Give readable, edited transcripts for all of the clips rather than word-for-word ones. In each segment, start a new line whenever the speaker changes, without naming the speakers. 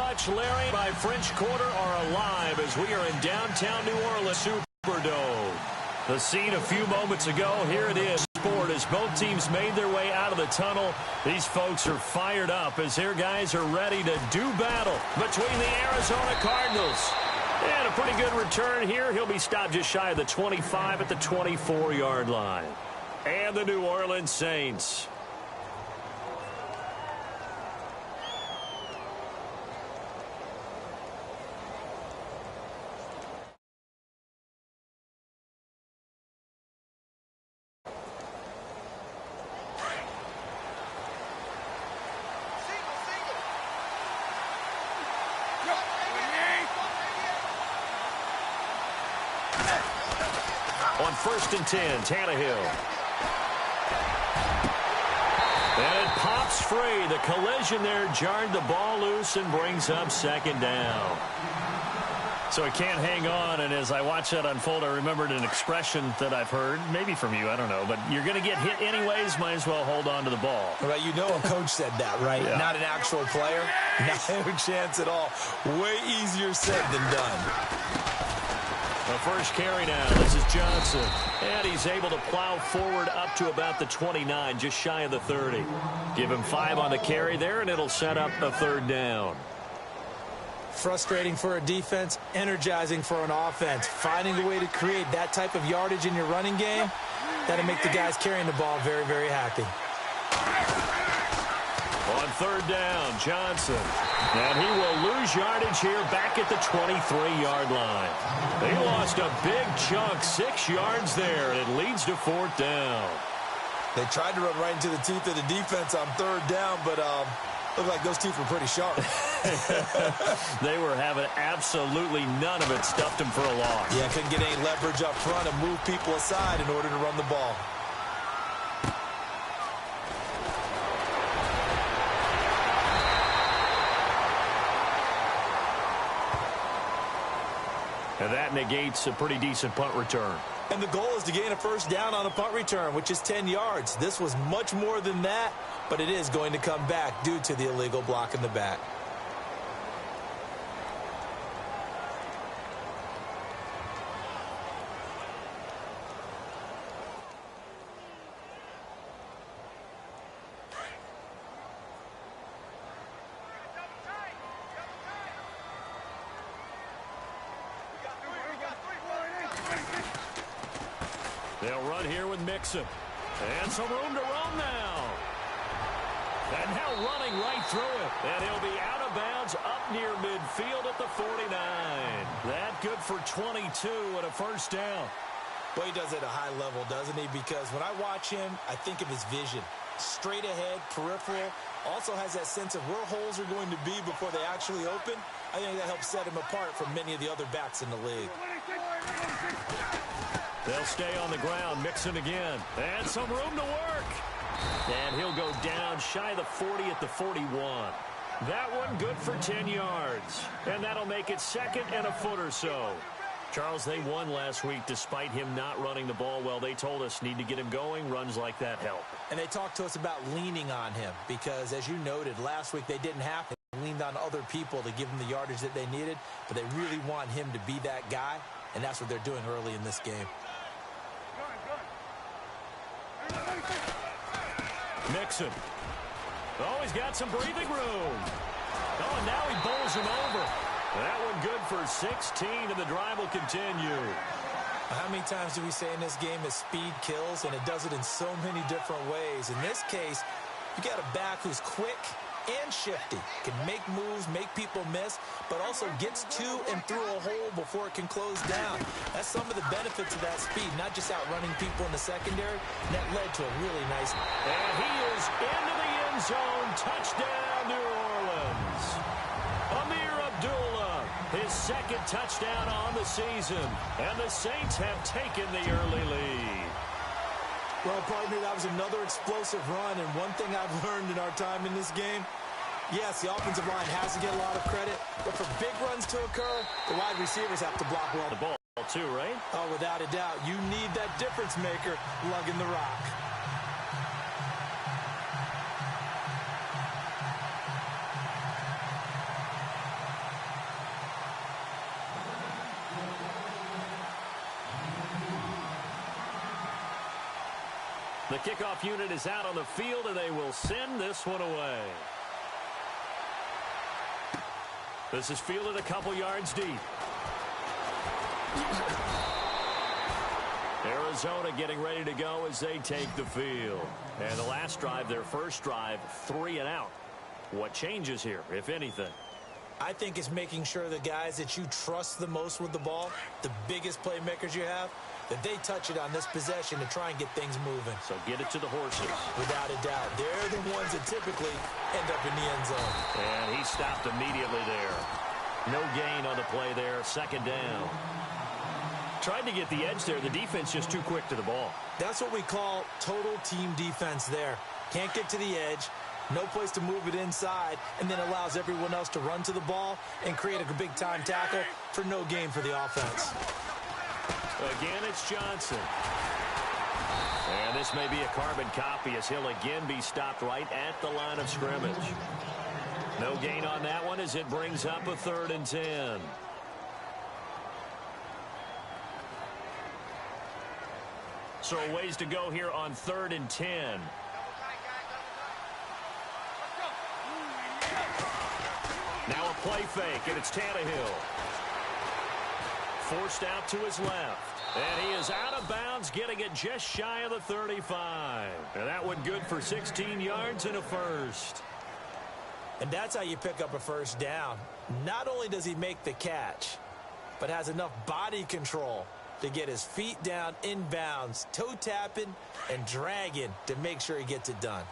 much, Larry. My French Quarter are alive as we are in downtown New Orleans Superdome. The scene a few moments ago, here it is. Sport as both teams made their way out of the tunnel. These folks are fired up as their guys are ready to do battle between the Arizona Cardinals. And a pretty good return here. He'll be stopped just shy of the 25 at the 24-yard line. And the New Orleans Saints. On 1st and 10, Tannehill. And it pops free. The collision there jarred the ball loose and brings up 2nd down. So he can't hang on, and as I watch that unfold, I remembered an expression that I've heard, maybe from you, I don't know, but you're going to get hit anyways, might as well hold on to the ball.
Well, you know a coach said that, right?
Yeah.
Not an actual player. No chance at all. Way easier said than done.
The first carry now. This is Johnson. And he's able to plow forward up to about the 29, just shy of the 30. Give him 5 on the carry there, and it'll set up a 3rd down.
Frustrating for a defense, energizing for an offense. Finding a way to create that type of yardage in your running game, that'll make the guys carrying the ball very, very happy.
On 3rd down, Johnson. And he will lose yardage here back at the 23-yard line. They lost a big chunk, 6 yards there, and it leads to 4th down.
They tried to run right into the teeth of the defense on 3rd down, but looked like those teeth were pretty sharp.
They were having absolutely none of it, stuffed them for a loss.
Yeah, couldn't get any leverage up front and move people aside in order to run the ball.
And that negates a pretty decent punt return.
And the goal is to gain a 1st down on a punt return, which is 10 yards. This was much more than that, but it is going to come back due to the illegal block in the back.
They'll run here with Mixon. And some room to roam now. And now running right through it. And he'll be out of bounds up near midfield at the 49. That good for 22 and a 1st down.
Well, he does it at a high level, doesn't he? Because when I watch him, I think of his vision. Straight ahead, peripheral. Also has that sense of where holes are going to be before they actually open. I think that helps set him apart from many of the other backs in the league.
They'll stay on the ground. Mixon again. And some room to work. And he'll go down shy of the 40 at the 41. That one good for 10 yards. And that'll make it 2nd and a foot or so. Charles, they won last week despite him not running the ball well. They told us need to get him going. Runs like that help.
And they talked to us about leaning on him because, as you noted, last week they didn't have to. They leaned on other people to give them the yardage that they needed. But they really want him to be that guy. And that's what they're doing early in this game.
Mixon. Oh, he's got some breathing room. Oh, and now he bowls him over. That one good for 16, and the drive will continue.
How many times do we say in this game that speed kills, and it does it in so many different ways? In this case, you got a back who's quick and shifty, can make moves, make people miss, but also gets to and through a hole before it can close down. That's some of the benefits of that speed, not just outrunning people in the secondary, and that led to a really nice...
And he is into the end zone. Touchdown, New Orleans. Amir Abdullah, his 2nd touchdown on the season, and the Saints have taken the early lead.
Well, partner, that was another explosive run, and one thing I've learned in our time in this game, yes, the offensive line has to get a lot of credit, but for big runs to occur, the wide receivers have to block well.
The ball, too, right?
Oh, without a doubt. You need that difference maker lugging the rock.
The kickoff unit is out on the field, and they will send this one away. This is fielded a couple yards deep. Arizona getting ready to go as they take the field. And the last drive, their first drive, 3 and out. What changes here, if anything?
I think it's making sure the guys that you trust the most with the ball, the biggest playmakers you have, that they touch it on this possession to try and get things moving.
So get it to the horses.
Without a doubt. They're the ones that typically end up in the end zone.
And he stopped immediately there. No gain on the play there. Second down. Tried to get the edge there. The defense just too quick to the ball.
That's what we call total team defense there. Can't get to the edge. No place to move it inside, and then allows everyone else to run to the ball and create a big-time tackle for no gain for the offense.
Again, it's Johnson. And this may be a carbon copy as he'll again be stopped right at the line of scrimmage. No gain on that one as it brings up a 3rd and 10. So a ways to go here on 3rd and 10. Now a play fake, and it's Tannehill. Forced out to his left. And he is out of bounds, getting it just shy of the 35. And that one good for 16 yards and a first.
And that's how you pick up a first down. Not only does he make the catch, but has enough body control to get his feet down in bounds, toe tapping and dragging to make sure he gets it done.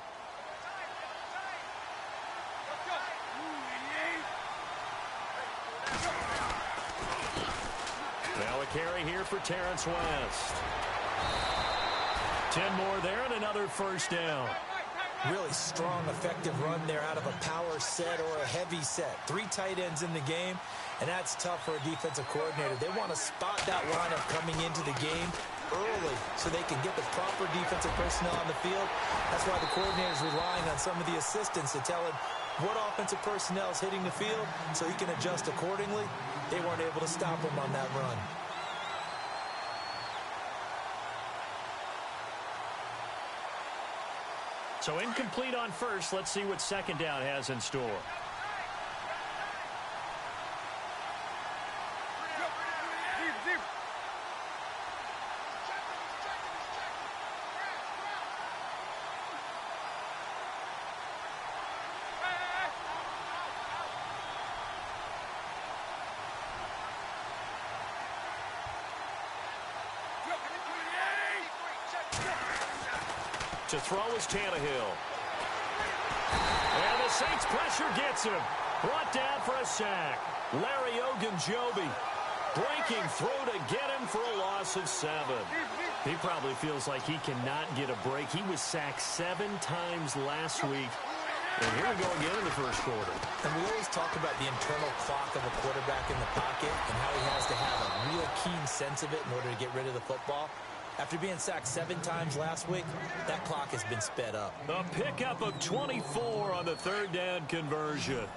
Now a carry here for Terrence West. 10 more there and another first down.
Really strong, effective run there out of a power set or a heavy set. 3 tight ends in the game, and that's tough for a defensive coordinator. They want to spot that lineup coming into the game early so they can get the proper defensive personnel on the field. That's why the coordinator is relying on some of the assistants to tell him what offensive personnel is hitting the field so he can adjust accordingly. They weren't able to stop him on that run.
So incomplete on first. Let's see what second down has in store. To throw is Tannehill. And the Saints pressure gets him. Brought down for a sack. Larry Ogunjobi breaking through to get him for a loss of 7. He probably feels like he cannot get a break. He was sacked 7 times last week. And here we go again in the first quarter.
And we always talk about the internal clock of a quarterback in the pocket and how he has to have a real keen sense of it in order to get rid of the football. After being sacked 7 times last week, that clock has been sped up.
A pickup of 24 on the 3rd down conversion.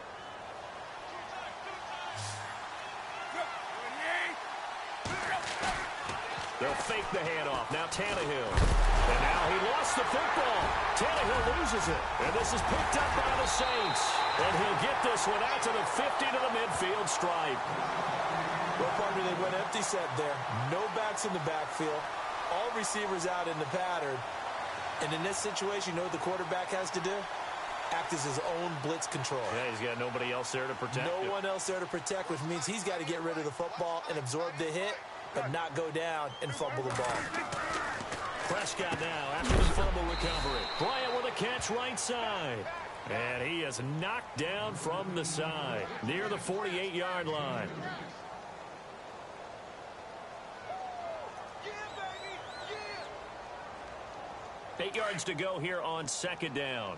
They'll fake the handoff. Now Tannehill. And now he lost the football. Tannehill loses it. And this is picked up by the Saints. And he'll get this one out to the 50 to the midfield stripe.
Well, partner, they went empty set there. No backs in the backfield. All receivers out in the pattern. And in this situation, you know what the quarterback has to do? Act as his own blitz control.
Yeah, he's got nobody else there to protect him.
No one else there to protect, which means he's got to get rid of the football and absorb the hit, but not go down and fumble the ball.
Prescott now after the fumble recovery. Bryant with a catch right side. And he is knocked down from the side near the 48-yard line. 8 yards to go here on second down.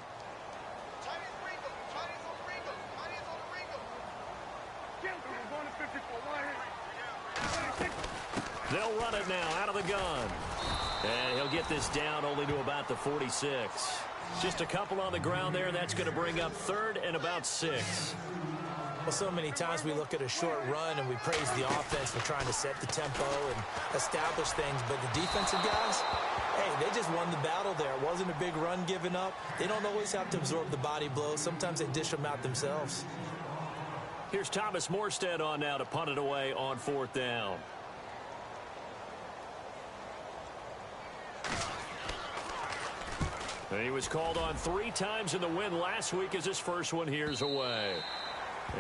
They'll run it now out of the gun. And he'll get this down only to about the 46. Just a couple on the ground there. That's going to bring up 3rd and about 6.
Well, so many times we look at a short run and we praise the offense for trying to set the tempo and establish things. But the defensive guys, Hey, they just won the battle there. It wasn't a big run given up. They don't always have to absorb the body blows. Sometimes they dish them out themselves.
Here's Thomas Morstead on now to punt it away on 4th down. And he was called on 3 times in the win last week as his first one here's away.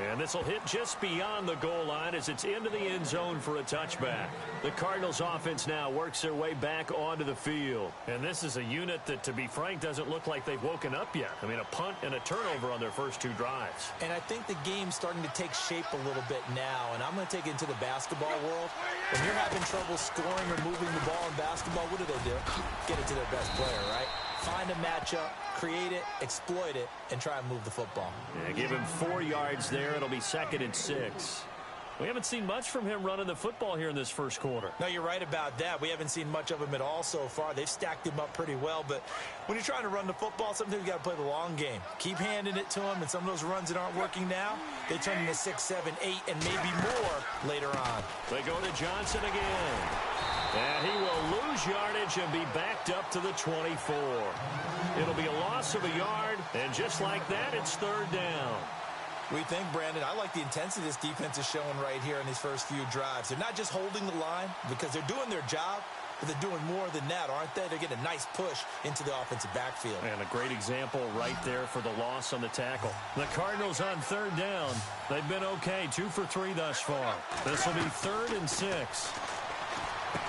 And this will hit just beyond the goal line as it's into the end zone for a touchback. The Cardinals offense now works their way back onto the field. And this is a unit that, to be frank, doesn't look like they've woken up yet. I mean, a punt and a turnover on their first 2 drives.
And I think the game's starting to take shape a little bit now. And I'm going to take it into the basketball world. When you're having trouble scoring or moving the ball in basketball, what do? Get it to their best player, right? Find a matchup, create it, exploit it, and try and move the football.
Yeah, give him 4 yards there. It'll be 2nd and 6. We haven't seen much from him running the football here in this first quarter.
No, you're right about that. We haven't seen much of him at all so far. They've stacked him up pretty well, but when you're trying to run the football, sometimes you got to play the long game. Keep handing it to him, and some of those runs that aren't working now, they turn into 6, 7, 8, and maybe more later on.
They go to Johnson again. And he will lose yardage and be backed up to the 24. It'll be a loss of a yard, and just like that, it's 3rd down.
We think, Brandon, I like the intensity this defense is showing right here in these first few drives. They're not just holding the line because they're doing their job, but they're doing more than that, aren't they? They're getting a nice push into the offensive backfield.
And a great example right there for the loss on the tackle. The Cardinals on 3rd down. They've been okay, 2 for 3 thus far. This will be 3rd and 6.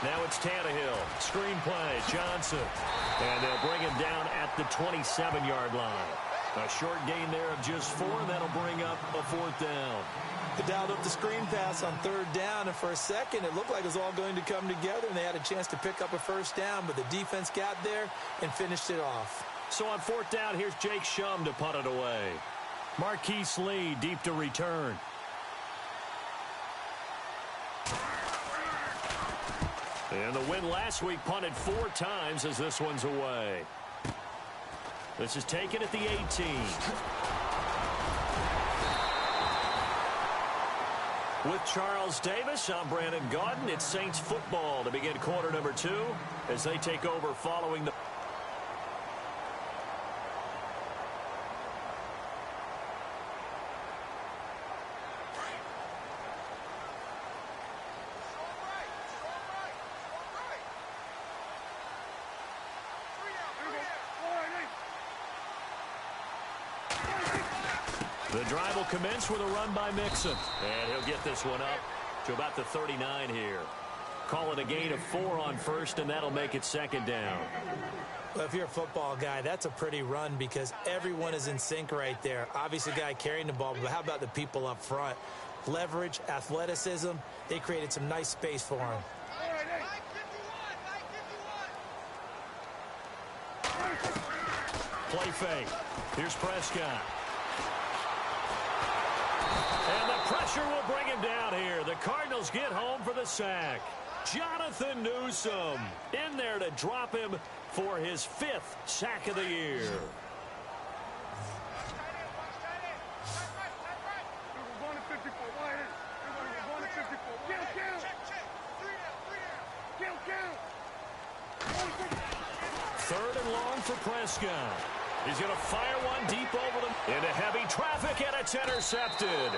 Now it's Tannehill. Screen play, Johnson. And they'll bring him down at the 27-yard line. A short gain there of just 4, and that'll bring up a 4th down.
They dialed up the screen pass on 3rd down, and for a second it looked like it was all going to come together, and they had a chance to pick up a 1st down, but the defense got there and finished it off.
So on 4th down, here's Jake Shum to punt it away. Marquise Lee deep to return. And the win last week punted 4 times as this one's away. This is taken at the 18. With Charles Davis, I'm Brandon Gaudin. It's Saints football to begin quarter number 2 as they take over following the... The drive will commence with a run by Mixon. And he'll get this one up to about the 39 here. Call it a gain of 4 on 1st, and that'll make it 2nd down.
Well, if you're a football guy, that's a pretty run because everyone is in sync right there. Obviously, the guy carrying the ball, but how about the people up front? Leverage, athleticism, they created some nice space for him.
Play fake. Here's Prescott. And the pressure will bring him down here. The Cardinals get home for the sack. Jonathan Newsom in there to drop him for his 5th sack of the year. Third and long for Prescott. He's going to fire one deep over them into heavy traffic, and it's intercepted.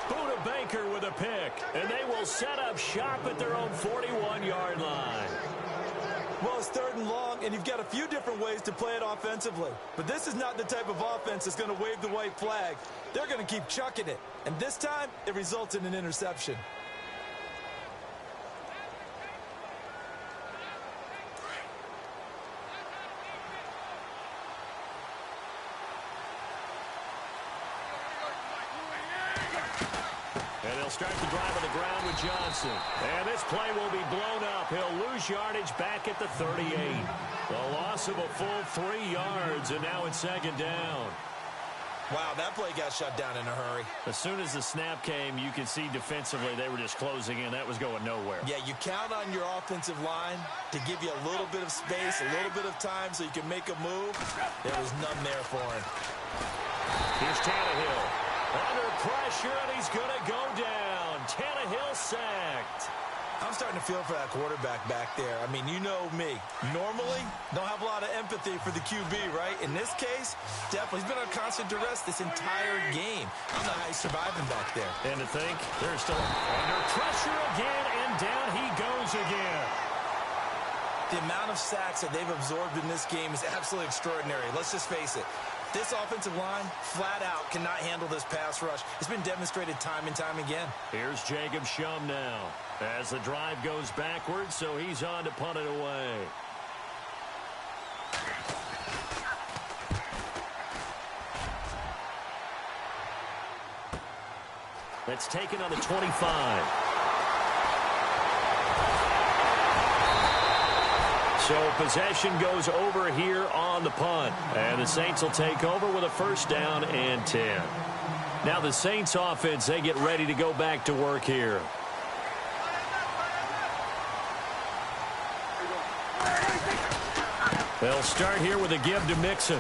Buda Baker with a pick, and they will set up shop at their own 41-yard line.
Well, it's 3rd and long, and you've got a few different ways to play it offensively. But this is not the type of offense that's going to wave the white flag. They're going to keep chucking it. And this time, it results in an interception.
And they'll start the drive on the ground with Johnson. And this play will be blown up. He'll lose yardage back at the 38. The loss of a full 3 yards, and now it's 2nd down.
Wow, that play got shut down in a hurry.
As soon as the snap came, you can see defensively they were just closing in. That was going nowhere.
Yeah, you count on your offensive line to give you a little bit of space, a little bit of time so you can make a move. There was none there for him.
Here's Tannehill. Under pressure, and he's going to go down. Tannehill sacked.
I'm starting to feel for that quarterback back there. I mean, you know me. Normally, don't have a lot of empathy for the QB, right? In this case, definitely. He's been on constant duress this entire game. I don't know how he's surviving back there.
And to think, they're still under pressure again, and down he goes again.
The amount of sacks that they've absorbed in this game is absolutely extraordinary. Let's just face it. This offensive line, flat out, cannot handle this pass rush. It's been demonstrated time and time again.
Here's Jacob Shum now as the drive goes backwards, so he's on to punt it away. That's taken on the 25. So possession goes over here on the punt. And the Saints will take over with a first down and 10. Now the Saints offense, they get ready to go back to work here. They'll start here with a give to Mixon.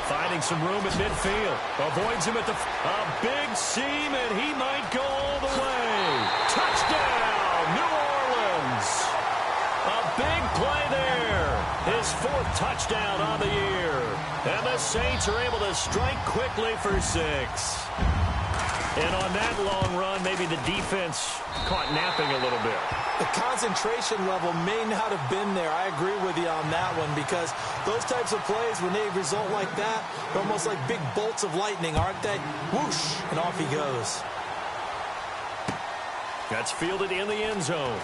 Finding some room at midfield. Avoids him at a big seam, and he might go all the way. Touchdown, New Orleans. A big play there. His fourth touchdown on the year. And the Saints are able to strike quickly for 6. And on that long run, maybe the defense caught napping a little bit.
The concentration level may not have been there. I agree with you on that one because those types of plays, when they result like that, they're almost like big bolts of lightning, aren't they? Whoosh, and off he goes.
That's fielded in the end zone.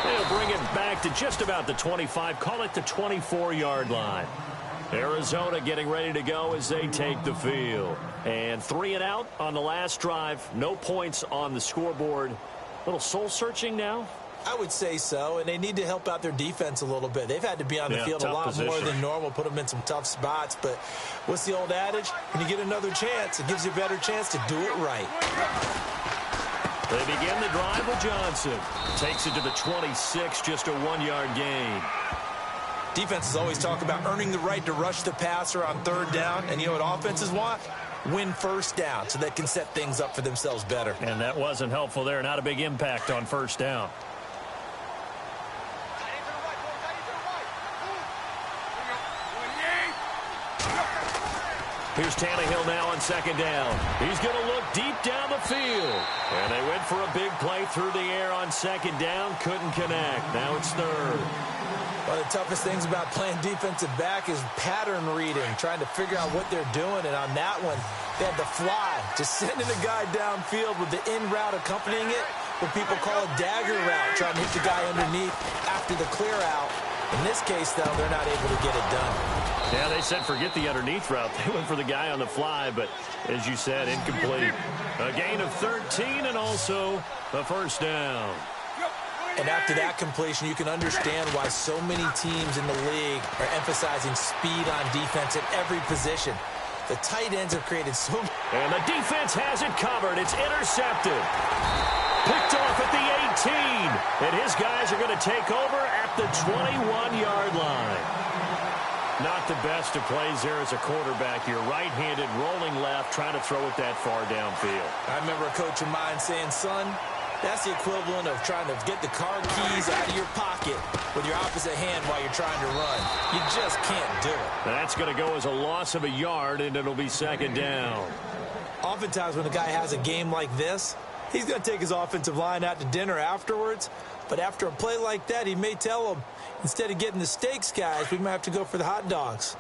They'll bring it back to just about the 25, call it the 24-yard line. Arizona getting ready to go as they take the field. And 3 and out on the last drive. No points on the scoreboard. A little soul-searching now?
I would say so, and they need to help out their defense a little bit. They've had to be on the field a lot more than normal, put them in some tough spots. But what's the old adage? When you get another chance, it gives you a better chance to do it right.
They begin the drive with Johnson. Takes it to the 26, just a 1-yard gain.
Defenses always talk about earning the right to rush the passer on 3rd down. And you know what offenses want? Win first down so they can set things up for themselves better.
And that wasn't helpful there. Not a big impact on 1st down. Here's Tannehill now on 2nd down. He's going to look deep down the field. And they went for a big play through the air on 2nd down. Couldn't connect. Now it's 3rd.
One of the toughest things about playing defensive back is pattern reading, trying to figure out what they're doing. And on that one, they had the fly, just sending the guy downfield with the in route accompanying it, what people call a dagger route, trying to hit the guy underneath after the clear out. In this case, though, they're not able to get it done.
Yeah, they said forget the underneath route. They went for the guy on the fly, but as you said, incomplete. A gain of 13 and also a first down.
And after that completion, you can understand why so many teams in the league are emphasizing speed on defense at every position. The tight ends have created so much.
And the defense has it covered. It's intercepted. Picked off at the 18. And his guys are going to take over at the 21-yard line. Not the best of plays there as a quarterback. You're right-handed, rolling left, trying to throw it that far downfield.
I remember a coach of mine saying, son, that's the equivalent of trying to get the car keys out of your pocket with your opposite hand while you're trying to run. You just can't do it.
That's going to go as a loss of a yard, and it'll be 2nd down.
Oftentimes when a guy has a game like this, he's going to take his offensive line out to dinner afterwards. But after a play like that, he may tell them, instead of getting the steaks, guys, we might have to go for the hot dogs.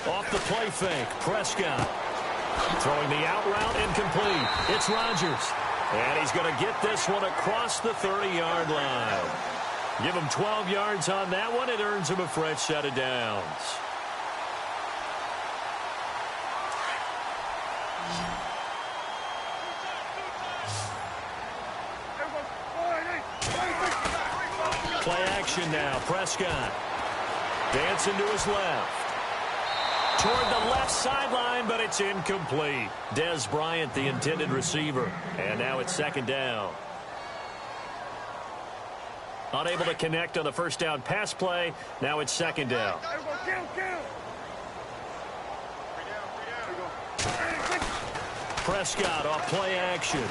Off the play fake, Prescott. Throwing the out route, incomplete. It's Rodgers. And he's going to get this one across the 30-yard line. Give him 12 yards on that one. It earns him a fresh set of downs. Play action now. Prescott dancing to his left. Toward the left sideline, but it's incomplete. Dez Bryant, the intended receiver. And now it's 2nd down. Unable to connect on the first down pass play. Now it's 2nd down. Prescott off play action.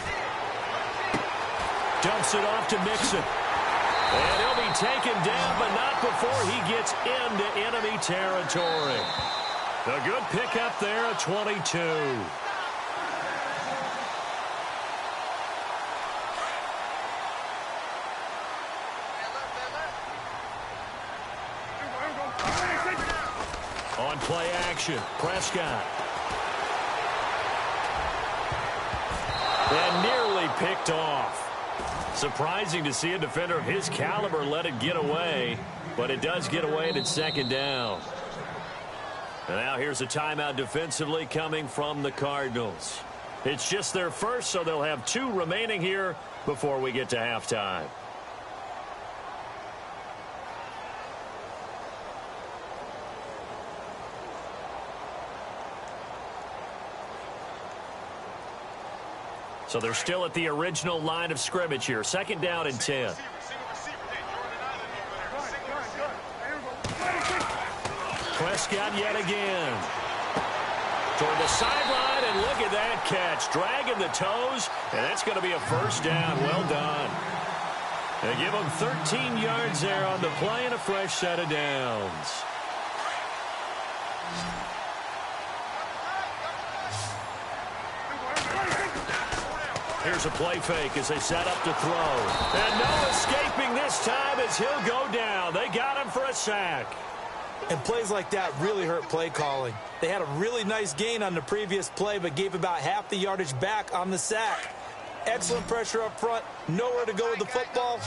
Dumps it off to Mixon. And he'll be taken down, but not before he gets into enemy territory. A good pickup there at 22. On play action, Prescott. And nearly picked off. Surprising to see a defender of his caliber let it get away, but it does get away and it's second down. And now here's a timeout defensively coming from the Cardinals. It's just their first, so they'll have 2 remaining here before we get to halftime. So they're still at the original line of scrimmage here. Second down and 10. Prescott yet again. Toward the sideline, and look at that catch. Dragging the toes, and that's going to be a first down. Well done. They give them 13 yards there on the play and a fresh set of downs. Here's a play fake as they set up to throw. And no escaping this time as he'll go down. They got him for a sack.
And plays like that really hurt play calling. They had a really nice gain on the previous play, but gave about half the yardage back on the sack. Excellent pressure up front. Nowhere to go with the football.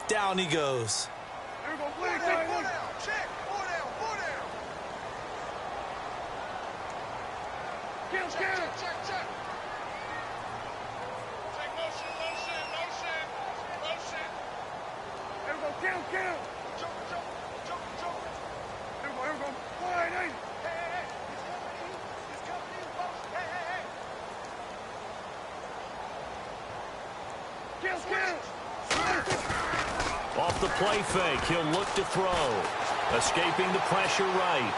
Down he goes.
Off the play fake, he'll look to throw. Escaping the pressure right.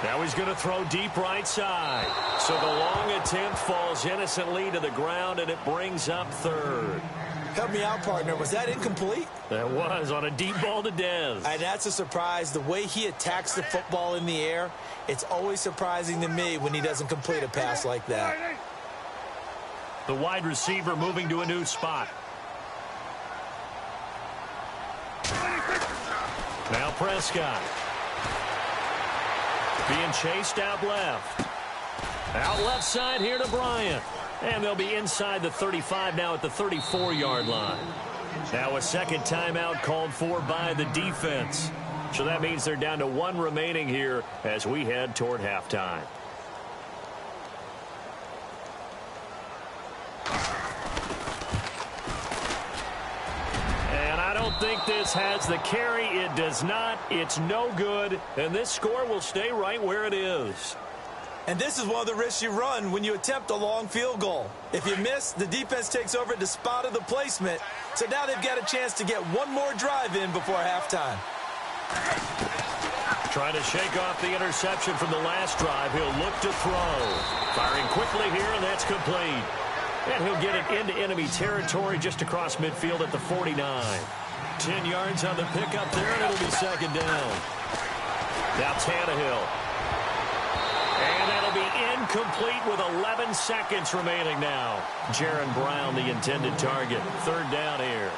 Now he's going to throw deep right side. So the long attempt falls innocently to the ground, and it brings up third.
Help me out, partner. Was that incomplete?
That was on a deep ball to Dez.
And that's a surprise. The way he attacks the football in the air, it's always surprising to me when he doesn't complete a pass like that.
The wide receiver moving to a new spot. Now Prescott. Being chased out left. Out left side here to Bryant. And they'll be inside the 35 now at the 34-yard line. Now a second timeout called for by the defense. So that means they're down to 1 remaining here as we head toward halftime. And I don't think this has the carry. It does not. It's no good. And this score will stay right where it is.
And this is one of the risks you run when you attempt a long field goal. If you miss, the defense takes over at the spot of the placement. So now they've got a chance to get one more drive in before halftime.
Trying to shake off the interception from the last drive. He'll look to throw. Firing quickly here, and that's complete. And he'll get it into enemy territory just across midfield at the 49. 10 yards on the pickup there, and it'll be second down. Now Tannehill. And that'll be incomplete with 11 seconds remaining now. Jaron Brown, the intended target. Third down here.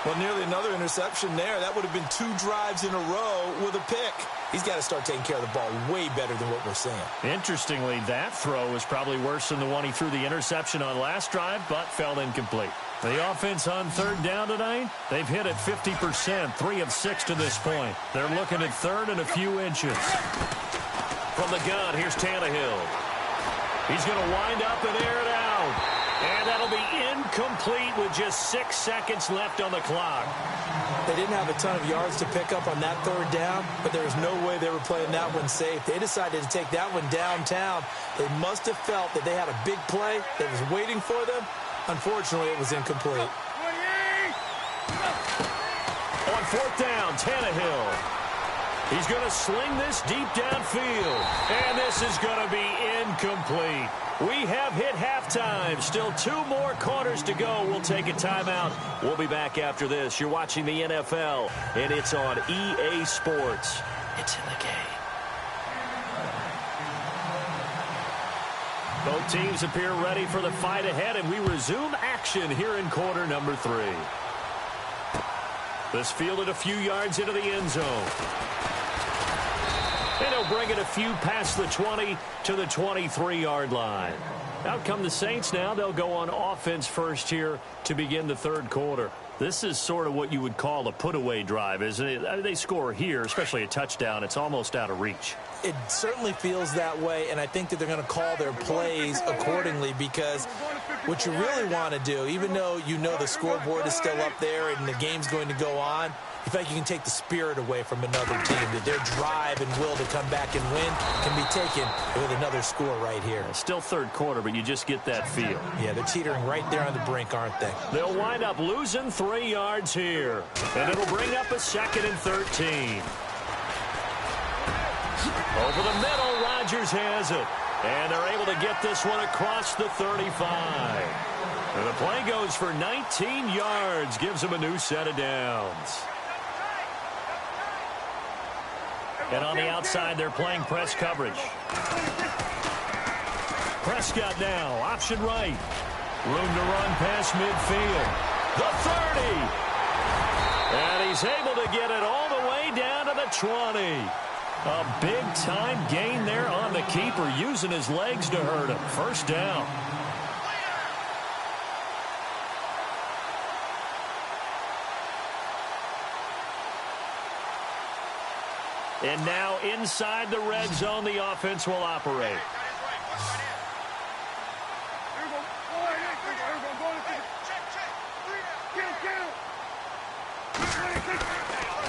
Well, nearly another interception there. That would have been 2 drives in a row with a pick. He's got to start taking care of the ball way better than what we're seeing. Interestingly, that throw was probably worse than the one he threw the interception on last drive, but fell incomplete.
The offense on third down tonight, they've hit it 50%, 3 of 6 to this point. They're looking at third and a few inches. From the gun, here's Tannehill. He's going to wind up and air it out. And that'll be incomplete with just 6 seconds left on the clock.
They didn't have a ton of yards to pick up on that third down, but there was no way they were playing that one safe. They decided to take that one downtown. They must have felt that they had a big play that was waiting for them. Unfortunately, it was incomplete.
On fourth down, Tannehill. He's going to sling this deep downfield. And this is going to be incomplete. We have hit halftime. Still 2 more quarters to go. We'll take a timeout. We'll be back after this. You're watching the NFL, and it's on EA Sports. It's in the game. Both teams appear ready for the fight ahead, and we resume action here in quarter number 3. This fielded a few yards into the end zone. And he'll bring it a few past the 20 to the 23-yard line. Out come the Saints now. They'll go on offense first here to begin the third quarter. This is sort of what you would call a put-away drive, isn't it? They score here, especially a touchdown. It's almost out of reach.
It certainly feels that way, and I think that they're going to call their plays accordingly, because what you really want to do, even though you know the scoreboard is still up there and the game's going to go on, you feel like you can take the spirit away from another team, that their drive and will to come back and win can be taken with another score right here.
Still third quarter, but you just get that feel.
Yeah, they're teetering right there on the brink, aren't they?
They'll wind up losing 3 yards here, and it'll bring up a 2nd and 13. Over the middle, Rodgers has it. And they're able to get this one across the 35. And the play goes for 19 yards, gives them a new set of downs. And on the outside, they're playing press coverage. Prescott now, option right. Room to run past midfield. The 30. And he's able to get it all the way down to the 20. A big-time gain there on the keeper, using his legs to hurt him. First down. And now inside the red zone, the offense will operate.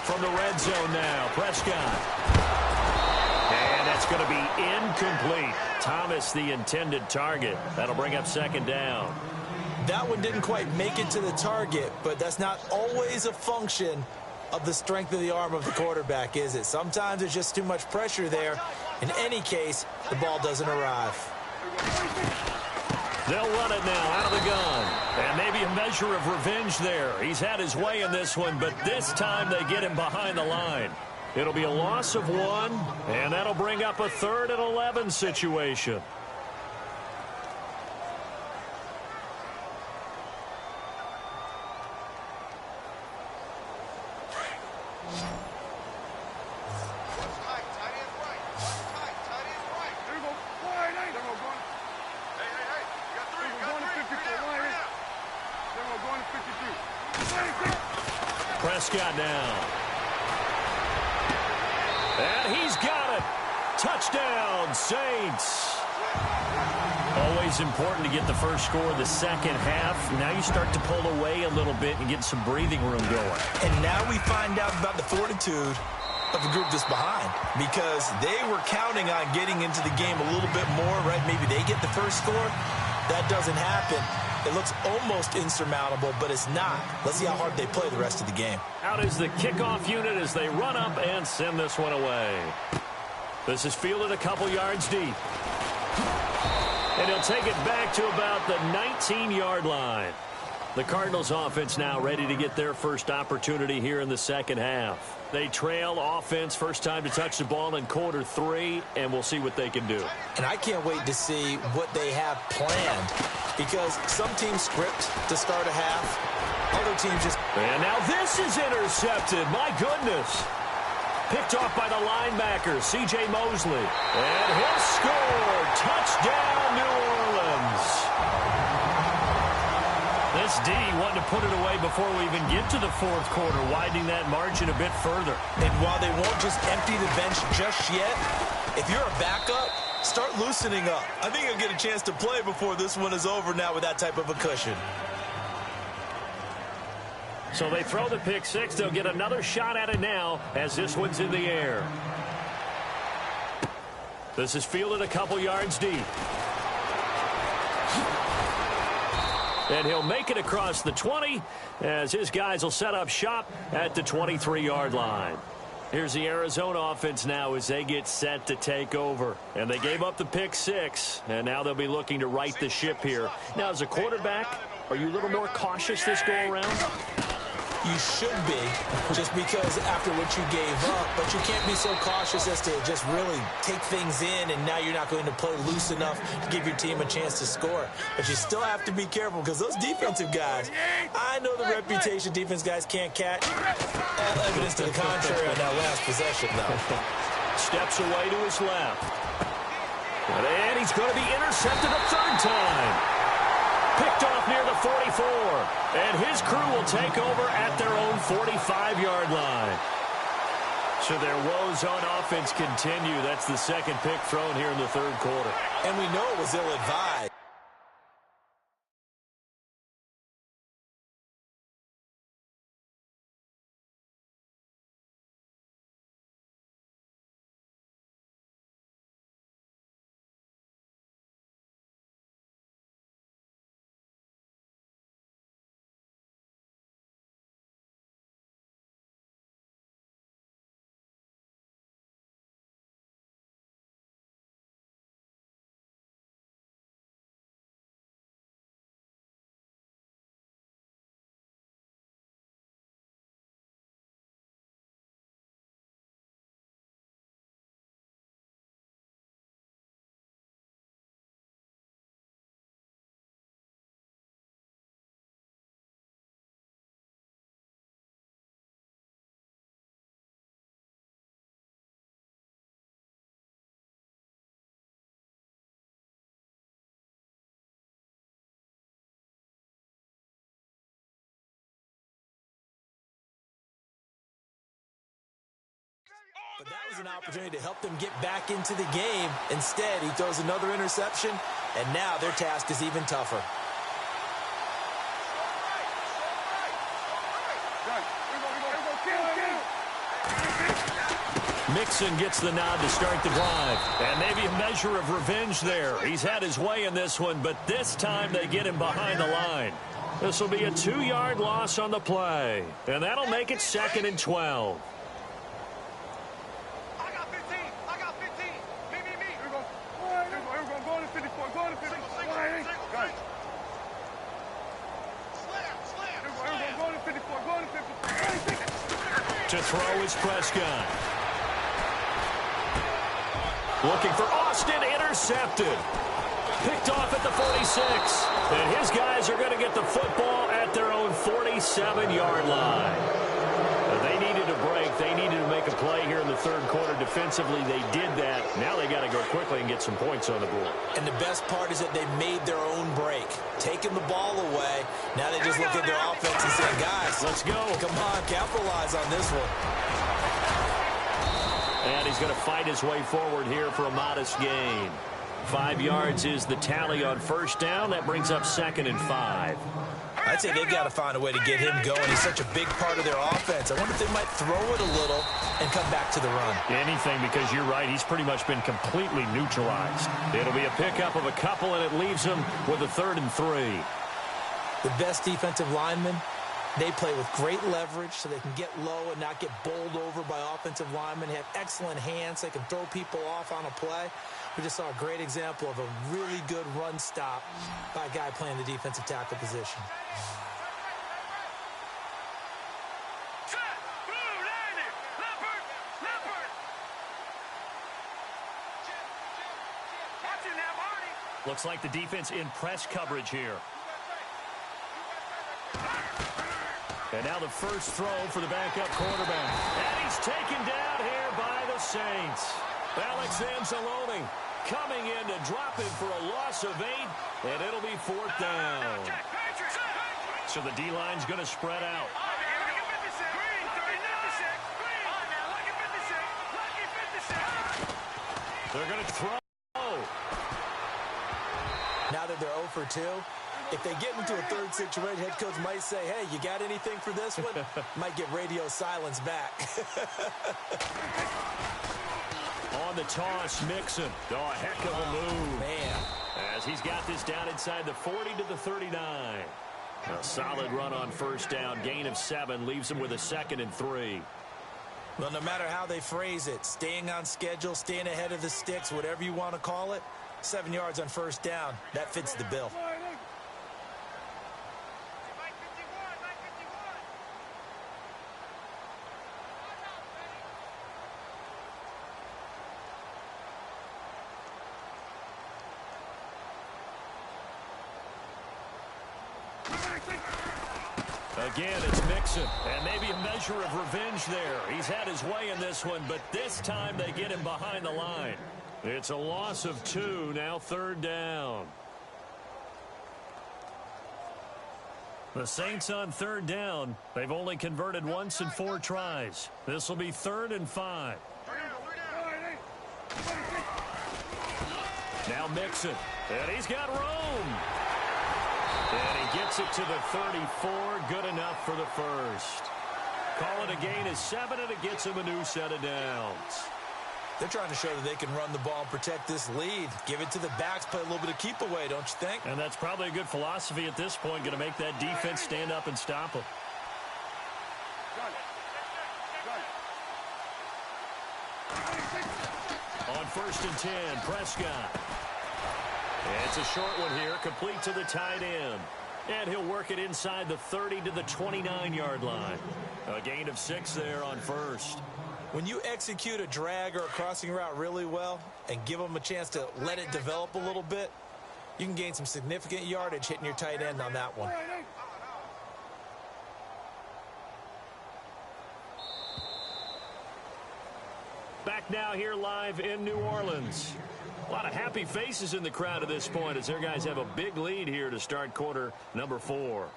From the red zone now, Prescott. And that's going to be incomplete. Thomas, the intended target. That'll bring up 2nd down.
That one didn't quite make it to the target, but that's not always a function of the strength of the arm of the quarterback, is it? Sometimes there's just too much pressure there. In any case, the ball doesn't arrive.
They'll run it now out of the gun. And maybe a measure of revenge there. He's had his way in this one, but this time they get him behind the line. It'll be a loss of 1, and that'll bring up a 3rd and 11 situation. Prescott now. And he's got it. Touchdown, Saints. Always important to get the first score of the second half. Now you start to pull away a little bit and get some breathing room going.
And now we find out about the fortitude of the group that's behind, because they were counting on getting into the game a little bit more, right? Maybe they get the first score. That doesn't happen. It looks almost insurmountable, but it's not. Let's see how hard they play the rest of the game.
Out is the kickoff unit as they run up and send this one away. This is fielded a couple yards deep. And he'll take it back to about the 19-yard line. The Cardinals offense now ready to get their first opportunity here in the second half. They trail offense, first time to touch the ball in quarter 3, and we'll see what they can do.
And I can't wait to see what they have planned, because some teams script to start a half, other teams just...
And now this is intercepted. My goodness. Picked off by the linebacker, C.J. Mosley. And he'll score. Touchdown, New Orleans. This D wanted to put it away before we even get to the fourth quarter, widening that margin a bit further.
And while they won't just empty the bench just yet, if you're a backup, start loosening up. I think you'll get a chance to play before this one is over now with that type of a cushion.
So they throw the pick 6. They'll get another shot at it now as this one's in the air. This is fielded a couple yards deep. And he'll make it across the 20 as his guys will set up shop at the 23-yard line. Here's the Arizona offense now as they get set to take over. And they gave up the pick 6, and now they'll be looking to right the ship here. Now, as a quarterback, are you a little more cautious this go-around?
You should be, just because after what you gave up, but you can't be so cautious as to just really take things in, and now you're not going to play loose enough to give your team a chance to score. But you still have to be careful because those defensive guys, I know the reputation defense guys can't catch. All evidence to the contrary on that last possession, though.
Steps away to his left. And he's going to be intercepted a third time. Picked off near the 44. And his crew will take over at their own 45-yard line. So their woes on offense continue. That's the second pick thrown here in the third quarter.
And we know it was ill-advised. But that was an opportunity to help them get back into the game. Instead, he throws another interception, and now their task is even tougher.
Mixon gets the nod to start the drive. And maybe a measure of revenge there. He's had his way in this one, but this time they get him behind the line. This will be a 2-yard loss on the play. And that'll make it 2nd and 12. To throw is Prescott. Looking for Austin, intercepted. Picked off at the 46. And his guys are going to get the football at their own 47-yard line. They needed a break. They needed to make a play here in the third quarter. Defensively, they did that. Now they got to go quickly and get some points on the board.
And the best part is that they made their own break. Taking the ball away. Now they just look at their offense and say, guys,
let's go.
Come on, capitalize on this one.
And he's going to fight his way forward here for a modest gain. 5 yards is the tally on first down. That brings up 2nd and 5.
I'd say they've got to find a way to get him going. He's such a big part of their offense. I wonder if they might throw it a little and come back to the run.
Anything, because you're right. He's pretty much been completely neutralized. It'll be a pickup of a couple, and it leaves him with a 3rd and 3.
The best defensive linemen, they play with great leverage so they can get low and not get bowled over by offensive linemen. They have excellent hands. They can throw people off on a play. We just saw a great example of a really good run stop by a guy playing the defensive tackle position.
Looks like the defense in press coverage here. And now the first throw for the backup quarterback. And he's taken down here by the Saints. Alex Anzalone coming in to drop him for a loss of 8, and it'll be 4th down. So the D-line's going to spread out. They're going to throw.
Now that they're 0 for 2, if they get into a third situation, head coach might say, hey, you got anything for this one? Might get radio silence back.
On the toss, Mixon. Oh, a heck of a move.
Man.
As he's got this down inside the 40 to the 39. A solid run on first down. Gain of 7 leaves him with a 2nd and 3.
Well, no matter how they phrase it, staying on schedule, staying ahead of the sticks, whatever you want to call it, 7 yards on first down, that fits the bill.
Again, it's Mixon, and maybe a measure of revenge there. He's had his way in this one, but this time they get him behind the line. It's a loss of 2, now third down. The Saints on third down. They've only converted once in 4 tries. This will be 3rd and 5. Now Mixon, and he's got room. And he gets it to the 34, good enough for the first. Call it a gain of 7, and it gets him a new set of downs.
They're trying to show that they can run the ball and protect this lead. Give it to the backs, play a little bit of keep away, don't you think?
And that's probably a good philosophy at this point, going to make that defense stand up and stop them. On 1st and 10, Prescott. It's a short one here, complete to the tight end. And he'll work it inside the 30 to the 29-yard line. A gain of 6 there on first.
When you execute a drag or a crossing route really well and give them a chance to let it develop a little bit, you can gain some significant yardage hitting your tight end on that one.
Back now here live in New Orleans. A lot of happy faces in the crowd at this point as their guys have a big lead here to start quarter number 4.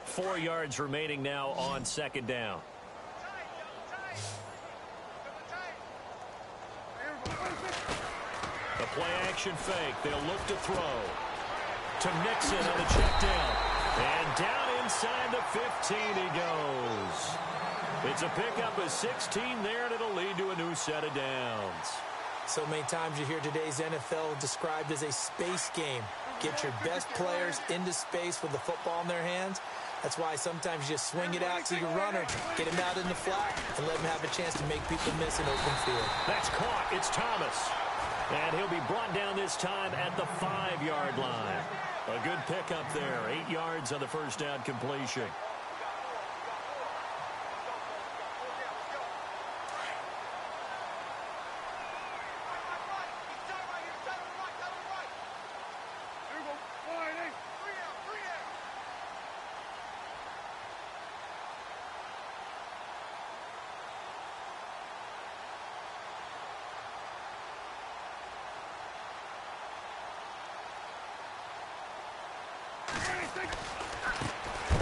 Four yards remaining now on 2nd down. The play-action fake. They'll look to throw. To Mixon on the check down. And down inside the 15 he goes. It's a pickup of 16 there, and it'll lead to a new set of downs.
So many times you hear today's NFL described as a space game. Get your best players into space with the football in their hands. That's why sometimes you just swing it out to your runner, get him out in the flat, and let him have a chance to make people miss an open field.
That's caught. It's Thomas. And he'll be brought down this time at the 5-yard line. A good pickup there. 8 yards on the first down completion.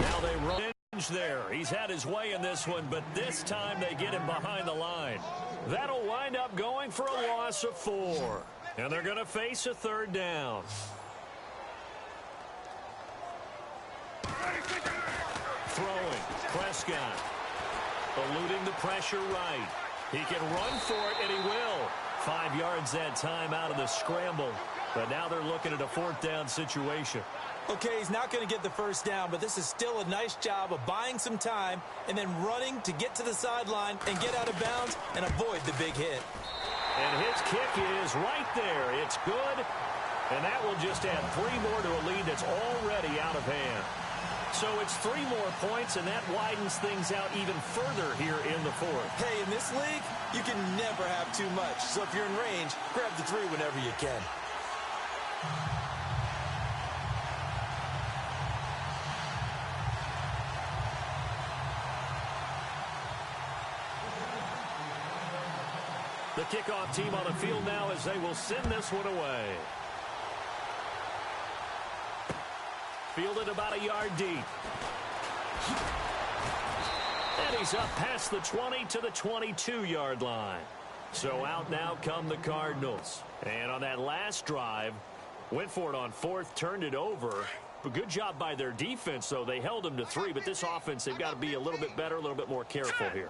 Now they run there. He's had his way in this one, but this time they get him behind the line. That'll wind up going for a loss of 4. And they're going to face a 3rd down. Throwing. Prescott. Eluding the pressure right. He can run for it, and he will. 5 yards that time out of the scramble. But now they're looking at a 4th down situation.
Okay, he's not going to get the first down, but this is still a nice job of buying some time and then running to get to the sideline and get out of bounds and avoid the big hit.
And his kick is right there. It's good. And that will just add 3 more to a lead that's already out of hand. So it's 3 more points, and that widens things out even further here in the 4th.
Hey, in this league, you can never have too much. So if you're in range, grab the 3 whenever you can.
The kickoff team on the field now as they will send this one away. Fielded about a yard deep. And he's up past the 20 to the 22-yard line. So out now come the Cardinals. And on that last drive, went for it on 4th, turned it over. But good job by their defense, though. They held them to 3, but this offense, they've got to be a little bit better, a little bit more careful here.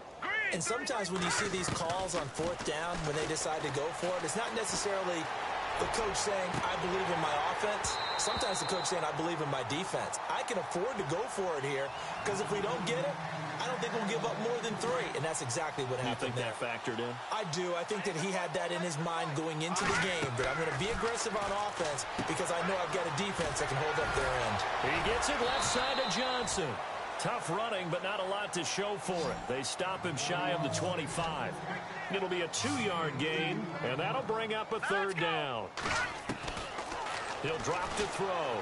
And sometimes when you see these calls on fourth down, when they decide to go for it, it's not necessarily the coach saying, I believe in my offense. Sometimes the coach saying, I believe in my defense. I can afford to go for it here because if we don't get it, I don't think we'll give up more than 3. And that's exactly what happened there.
You think that factored in?
I do. I think that he had that in his mind going into the game, that I'm going to be aggressive on offense because I know I've got a defense that can hold up their end.
He gets it left side to Johnson. Tough running, but not a lot to show for it. They stop him shy of the 25. It'll be a 2-yard gain, and that'll bring up a 3rd down. He'll drop to throw.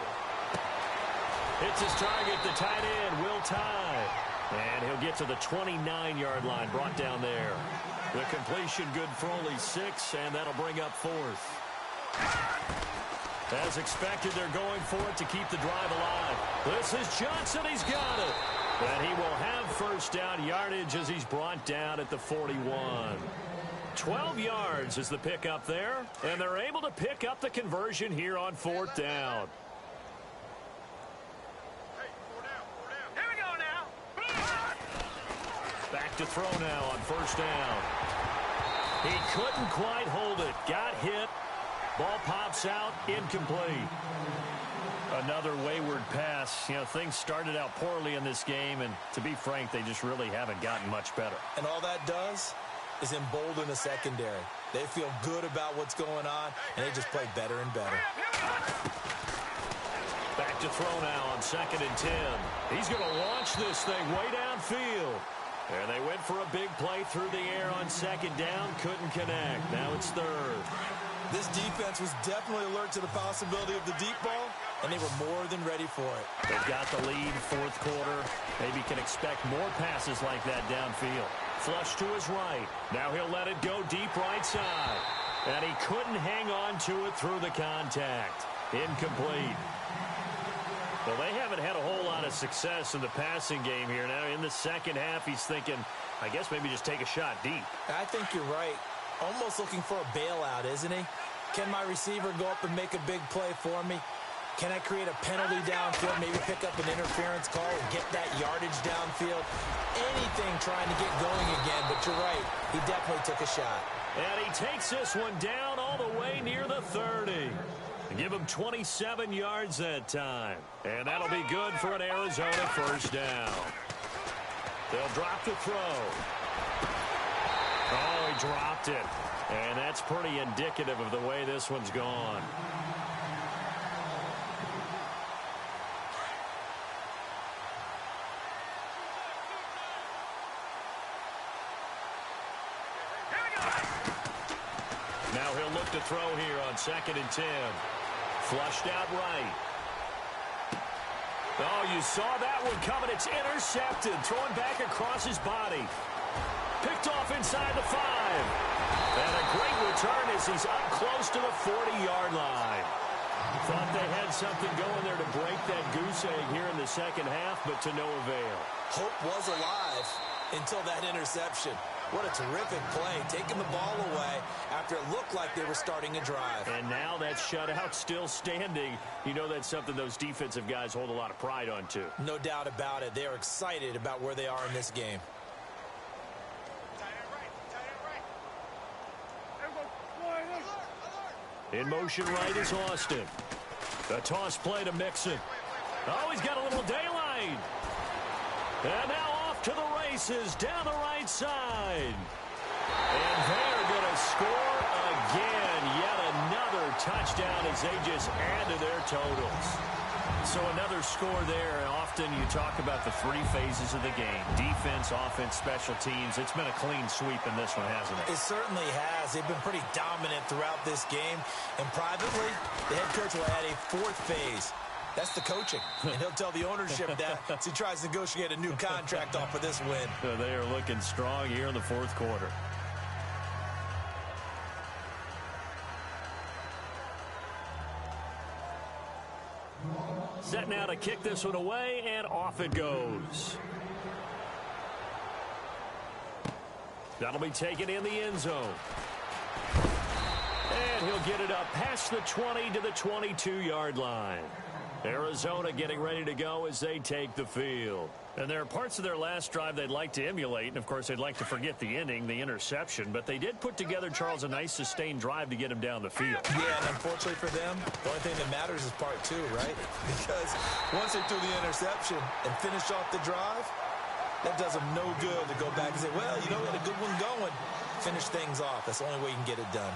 Hits his target, the tight end, Will Tye. And he'll get to the 29-yard line, brought down there. The completion good for only 6, and that'll bring up 4th. As expected, they're going for it to keep the drive alive. This is Johnson. He's got it. And he will have 1st down yardage as he's brought down at the 41. 12 yards is the pickup there, and they're able to pick up the conversion here on 4th down.
Here we go now.
Back to throw now on 1st down. He couldn't quite hold it. Got hit. Ball pops out, incomplete. Another wayward pass. You know, things started out poorly in this game, and to be frank, they just really haven't gotten much better.
And all that does is embolden the secondary. They feel good about what's going on, and they just play better and better.
Back to throw now on 2nd and 10. He's going to launch this thing way downfield. And they went for a big play through the air on 2nd down. Couldn't connect. Now it's 3rd.
This defense was definitely alert to the possibility of the deep ball, and they were more than ready for it.
They've got the lead, 4th quarter. Maybe can expect more passes like that downfield. Flush to his right. Now he'll let it go deep right side. And he couldn't hang on to it through the contact. Incomplete. Well, they haven't had a whole lot of success in the passing game here. Now in the second half, he's thinking, I guess maybe just take a shot deep.
I think you're right. Almost looking for a bailout, isn't he? Can my receiver go up and make a big play for me? Can I create a penalty downfield, maybe pick up an interference call and get that yardage downfield? Anything trying to get going again, but you're right. He definitely took a shot.
And he takes this one down all the way near the 30. Give him 27 yards that time. And that'll be good for an Arizona 1st down. They'll drop the throw. Oh, he dropped it. And that's pretty indicative of the way this one's gone. Now he'll look to throw here on 2nd and 10. Flushed out right. Oh, you saw that one coming. It's intercepted. Throwing back across his body. Picked off inside the 5. And a great return as he's up close to the 40-yard line. Thought they had something going there to break that goose egg here in the second half, but to no avail.
Hope was alive until that interception. What a terrific play, taking the ball away after it looked like they were starting a drive.
And now that shutout still standing. You know that's something those defensive guys hold a lot of pride on, too.
No doubt about it. They are excited about where they are in this game.
In motion right is Austin. The toss play to Mixon. Oh, he's got a little daylight. And now off to the races down the right side. And they're going to score again. Yet another touchdown as they just add to their totals. So another score there. Often you talk about the 3 phases of the game. Defense, offense, special teams. It's been a clean sweep in this one, hasn't it?
It certainly has. They've been pretty dominant throughout this game. And privately, the head coach will add a 4th phase. That's the coaching. And he'll tell the ownership that as he tries to negotiate a new contract off of this win.
So they are looking strong here in the 4th quarter. Set now to kick this one away, and off it goes. That'll be taken in the end zone. And he'll get it up past the 20 to the 22-yard line. Arizona getting ready to go as they take the field. And there are parts of their last drive they'd like to emulate, and, of course, they'd like to forget the ending, the interception. But they did put together, Charles, a nice sustained drive to get him down the field.
Yeah, and unfortunately for them, the only thing that matters is part two, right? Because once they threw the interception and finished off the drive, that does them no good to go back and say, well, you know, we had a good one going. Finish things off. That's the only way you can get it done.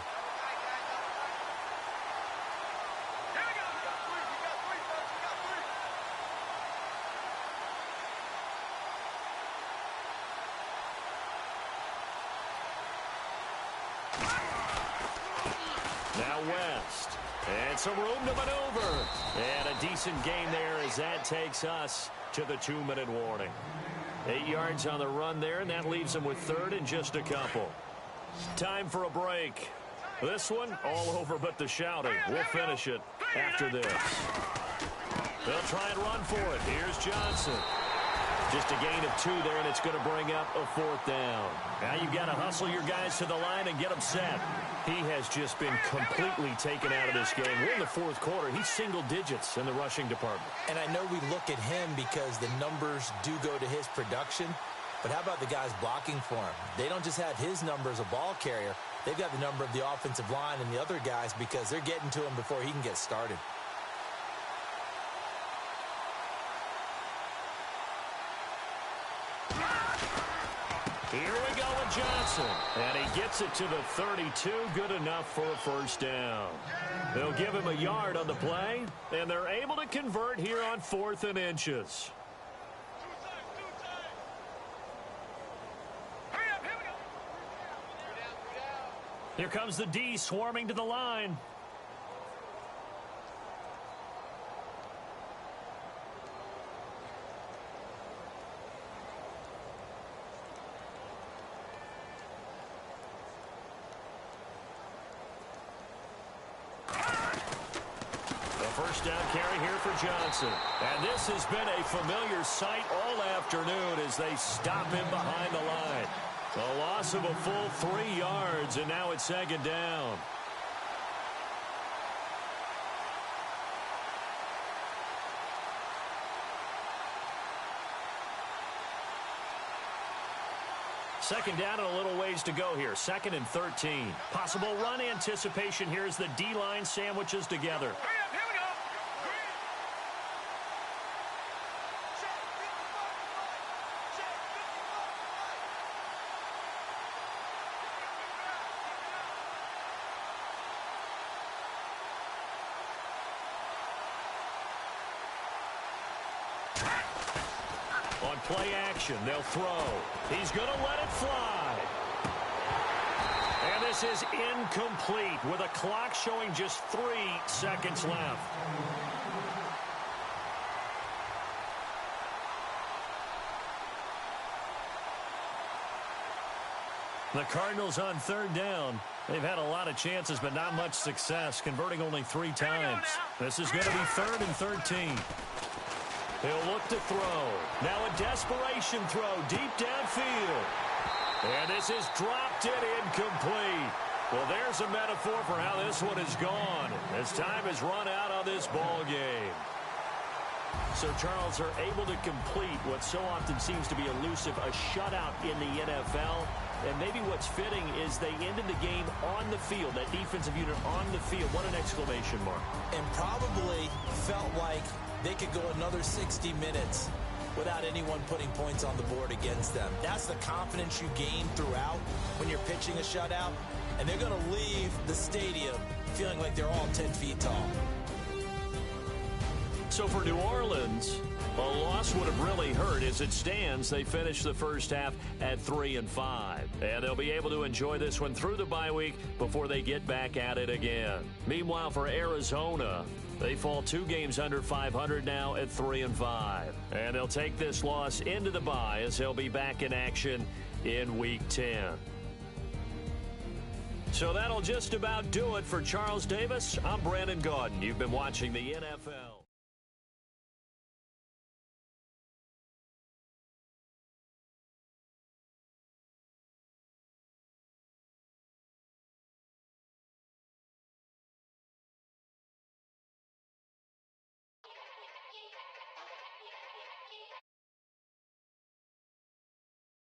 Now West. And some room to maneuver. And a decent game there as that takes us to the 2-minute warning. 8 yards on the run there, and that leaves them with third and just a couple. Time for a break. This one, all over but the shouting. We'll finish it after this. They'll try and run for it. Here's Johnson. Just a gain of 2 there, and it's going to bring up a 4th down. Now you've got to hustle your guys to the line and get them set. He has just been completely taken out of this game. We're in the 4th quarter. He's single digits in the rushing department.
And I know we look at him because the numbers do go to his production. But how about the guys blocking for him? They don't just have his number as a ball carrier. They've got the number of the offensive line and the other guys because they're getting to him before he can get started.
Here we go with Johnson. And he gets it to the 32. Good enough for a 1st down. They'll give him a yard on the play, and they're able to convert here on 4th and inches. Here comes the D swarming to the line. First down carry here for Johnson. And this has been a familiar sight all afternoon as they stop him behind the line. A loss of a full 3 yards, and now it's 2nd down. Second down and a little ways to go here. 2nd and 13. Possible run anticipation here as the D-line sandwiches together. On play action, they'll throw. He's going to let it fly. And this is incomplete with a clock showing just 3 seconds left. The Cardinals on 3rd down. They've had a lot of chances, but not much success, converting only 3 times. This is going to be 3rd and 13. He'll look to throw. Now a desperation throw deep downfield. And this is dropped it incomplete. Well, there's a metaphor for how this one is gone as time has run out on this ball game. So, Charles, are able to complete what so often seems to be elusive, a shutout in the NFL. And maybe what's fitting is they ended the game on the field, that defensive unit on the field. What an exclamation mark.
And probably felt like they could go another 60 minutes without anyone putting points on the board against them. That's the confidence you gain throughout when you're pitching a shutout. And they're going to leave the stadium feeling like they're all 10 feet tall.
So for New Orleans, a loss would have really hurt. As it stands, they finished the first half at 3-5. And they'll be able to enjoy this one through the bye week before they get back at it again. Meanwhile, for Arizona, they fall 2 games under 500 now at 3-5. And they'll take this loss into the bye as they'll be back in action in Week 10. So that'll just about do it for Charles Davis. I'm Brandon Gaudin. You've been watching the NFL.